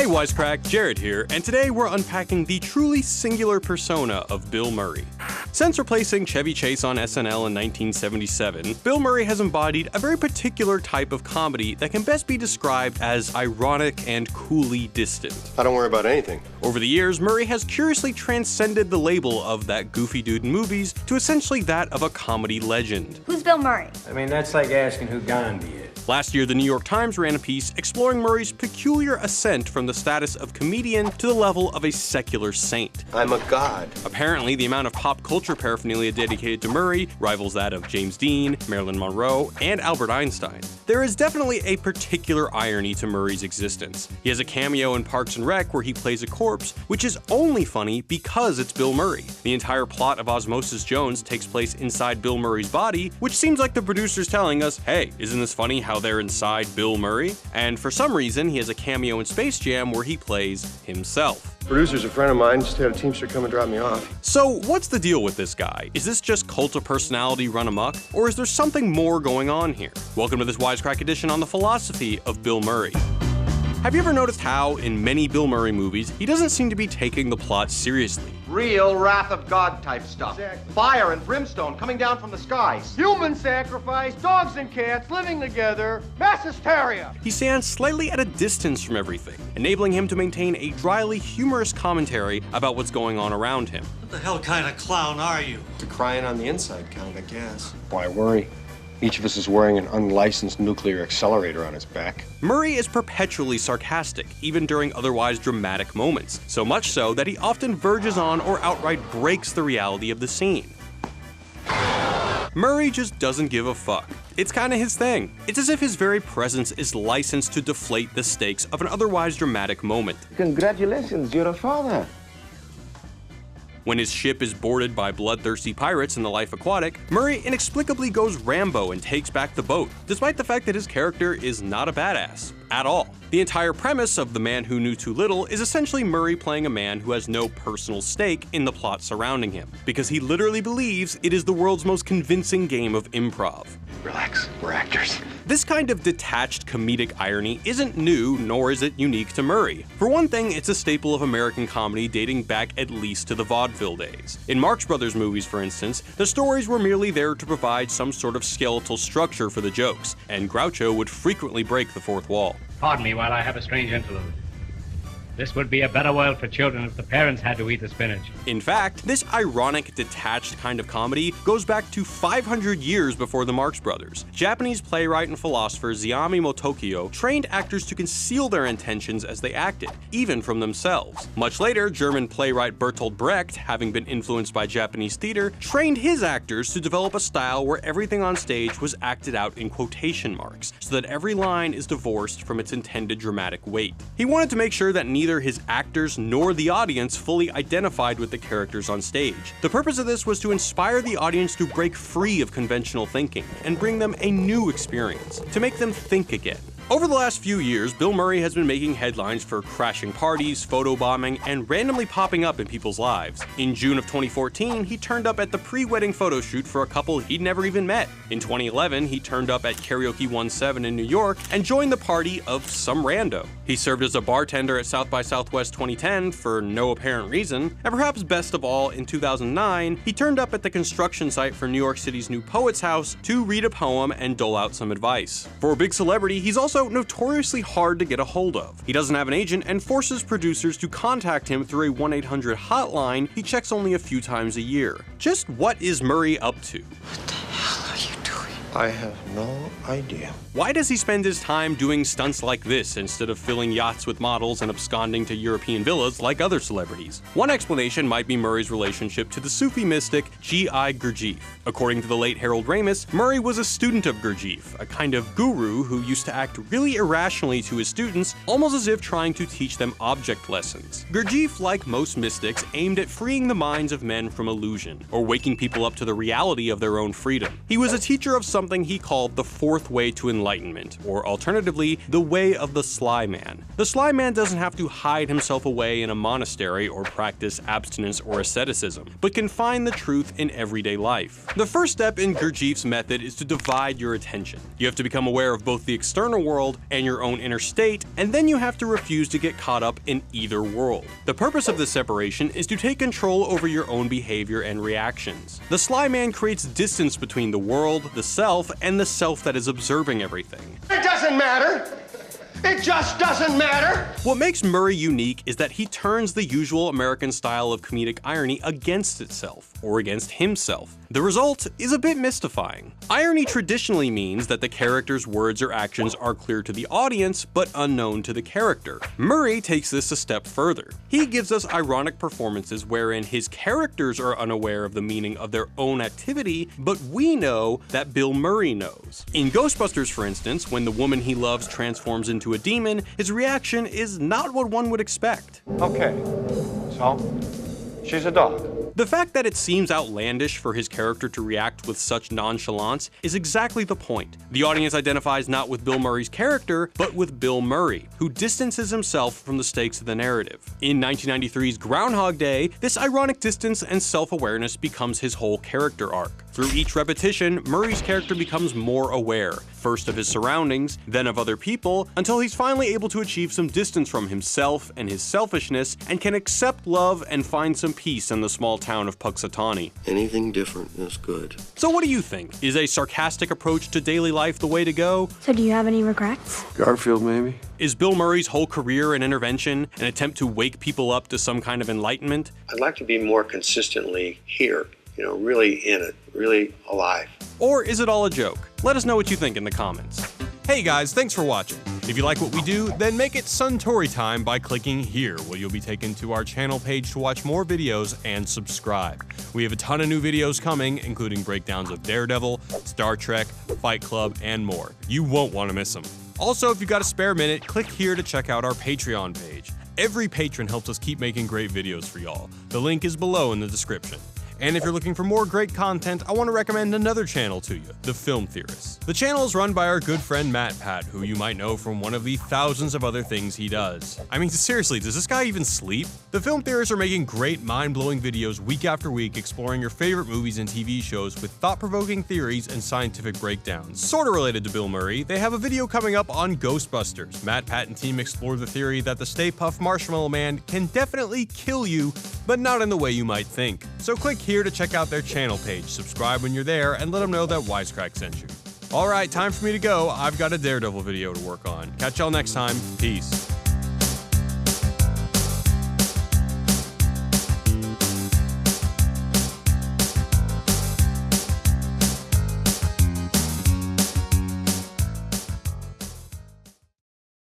Wisecrack, Jared here, and today we're unpacking the truly singular persona of Bill Murray. Since replacing Chevy Chase on SNL in 1977, Bill Murray has embodied a very particular type of comedy that can best be described as ironic and coolly distant. I don't worry about anything. Over the years, Murray has curiously transcended the label of that goofy dude in movies to essentially that of a comedy legend. Who's Bill Murray? I mean, that's like asking who Gandhi is. Last year, the New York Times ran a piece exploring Murray's peculiar ascent from the status of comedian to the level of a secular saint. I'm a god. Apparently, the amount of pop culture paraphernalia dedicated to Murray rivals that of James Dean, Marilyn Monroe, and Albert Einstein. There is definitely a particular irony to Murray's existence. He has a cameo in Parks and Rec where he plays a corpse, which is only funny because it's Bill Murray. The entire plot of Osmosis Jones takes place inside Bill Murray's body, which seems like the producers telling us, hey, isn't this funny how they're inside Bill Murray? And for some reason, he has a cameo in Space Jam where he plays himself. Producer's a friend of mine, just had a Tiemstra come and drop me off. So what's the deal with this guy? Is this just cult of personality run amok? Or is there something more going on here? Welcome to this Wisecrack Edition on the philosophy of Bill Murray. Have you ever noticed how, in many Bill Murray movies, he doesn't seem to be taking the plot seriously? Real wrath of God type stuff. Exactly. Fire and brimstone coming down from the skies. Human sacrifice, dogs and cats living together, mass hysteria. He stands slightly at a distance from everything, enabling him to maintain a dryly humorous commentary about what's going on around him. What the hell kind of clown are you? The crying on the inside count, I guess. Why worry? Each of us is wearing an unlicensed nuclear accelerator on his back. Murray is perpetually sarcastic, even during otherwise dramatic moments, so much so that he often verges on or outright breaks the reality of the scene. Murray just doesn't give a fuck. It's kinda his thing. It's as if his very presence is licensed to deflate the stakes of an otherwise dramatic moment. Congratulations, you're a father. When his ship is boarded by bloodthirsty pirates in The Life Aquatic, Murray inexplicably goes Rambo and takes back the boat, despite the fact that his character is not a badass at all. The entire premise of The Man Who Knew Too Little is essentially Murray playing a man who has no personal stake in the plot surrounding him, because he literally believes it is the world's most convincing game of improv. Relax, we're actors. This kind of detached comedic irony isn't new, nor is it unique to Murray. For one thing, it's a staple of American comedy dating back at least to the vaudeville days. In Marx Brothers movies, for instance, the stories were merely there to provide some sort of skeletal structure for the jokes, and Groucho would frequently break the fourth wall. Pardon me while I have a strange interlude. This would be a better world for children if the parents had to eat the spinach. In fact, this ironic, detached kind of comedy goes back to 500 years before the Marx Brothers. Japanese playwright and philosopher Zeami Motokyo trained actors to conceal their intentions as they acted, even from themselves. Much later, German playwright Bertolt Brecht, having been influenced by Japanese theater, trained his actors to develop a style where everything on stage was acted out in quotation marks, so that every line is divorced from its intended dramatic weight. He wanted to make sure that neither his actors nor the audience fully identified with the characters on stage. The purpose of this was to inspire the audience to break free of conventional thinking and bring them a new experience, to make them think again. Over the last few years, Bill Murray has been making headlines for crashing parties, photobombing, and randomly popping up in people's lives. In June of 2014, he turned up at the pre-wedding photo shoot for a couple he'd never even met. In 2011, he turned up at Karaoke 17 in New York and joined the party of some rando. He served as a bartender at South by Southwest 2010 for no apparent reason, and perhaps best of all, in 2009, he turned up at the construction site for New York City's new Poets House to read a poem and dole out some advice. For a big celebrity, he's also notoriously hard to get a hold of. He doesn't have an agent and forces producers to contact him through a 1-800 hotline he checks only a few times a year. Just what is Murray up to? What the hell are you doing? I have no idea. Why does he spend his time doing stunts like this instead of filling yachts with models and absconding to European villas like other celebrities? One explanation might be Murray's relationship to the Sufi mystic G.I. Gurdjieff. According to the late Harold Ramis, Murray was a student of Gurdjieff, a kind of guru who used to act really irrationally to his students, almost as if trying to teach them object lessons. Gurdjieff, like most mystics, aimed at freeing the minds of men from illusion, or waking people up to the reality of their own freedom. He was a teacher of some something he called the fourth way to enlightenment, or alternatively, the way of the sly man. The sly man doesn't have to hide himself away in a monastery or practice abstinence or asceticism, but can find the truth in everyday life. The first step in Gurdjieff's method is to divide your attention. You have to become aware of both the external world and your own inner state, and then you have to refuse to get caught up in either world. The purpose of this separation is to take control over your own behavior and reactions. The sly man creates distance between the world, the self, and the self that is observing everything. It doesn't matter. It just doesn't matter. What makes Murray unique is that he turns the usual American style of comedic irony against itself, or against himself. The result is a bit mystifying. Irony traditionally means that the character's words or actions are clear to the audience, but unknown to the character. Murray takes this a step further. He gives us ironic performances wherein his characters are unaware of the meaning of their own activity, but we know that Bill Murray knows. In Ghostbusters, for instance, when the woman he loves transforms into a demon, his reaction is not what one would expect. Okay, so she's a dog. The fact that it seems outlandish for his character to react with such nonchalance is exactly the point. The audience identifies not with Bill Murray's character, but with Bill Murray, who distances himself from the stakes of the narrative. In 1993's Groundhog Day, this ironic distance and self-awareness becomes his whole character arc. Through each repetition, Murray's character becomes more aware, first of his surroundings, then of other people, until he's finally able to achieve some distance from himself and his selfishness, and can accept love and find some peace in the small town of Puxatawny. Anything different is good. So what do you think? Is a sarcastic approach to daily life the way to go? So do you have any regrets? Garfield, maybe? Is Bill Murray's whole career an intervention, an attempt to wake people up to some kind of enlightenment? I'd like to be more consistently here, really in it, really alive. Or is it all a joke? Let us know what you think in the comments. Hey guys, thanks for watching. If you like what we do, then make it Suntory time by clicking here, where you'll be taken to our channel page to watch more videos and subscribe. We have a ton of new videos coming, including breakdowns of Daredevil, Star Trek, Fight Club, and more. You won't want to miss them. Also, if you've got a spare minute, click here to check out our Patreon page. Every patron helps us keep making great videos for y'all. The link is below in the description. And if you're looking for more great content, I want to recommend another channel to you, The Film Theorist. The channel is run by our good friend Matt Pat, who you might know from one of the thousands of other things he does. I mean, seriously, does this guy even sleep? The Film Theorists are making great, mind-blowing videos week after week, exploring your favorite movies and TV shows with thought-provoking theories and scientific breakdowns. Sorta related to Bill Murray, they have a video coming up on Ghostbusters. Matt Pat and team explore the theory that the Stay Puft Marshmallow Man can definitely kill you, but not in the way you might think. So click here to check out their channel page, subscribe when you're there, and let them know that Wisecrack sent you. Alright, time for me to go. I've got a Daredevil video to work on. Catch y'all next time. Peace.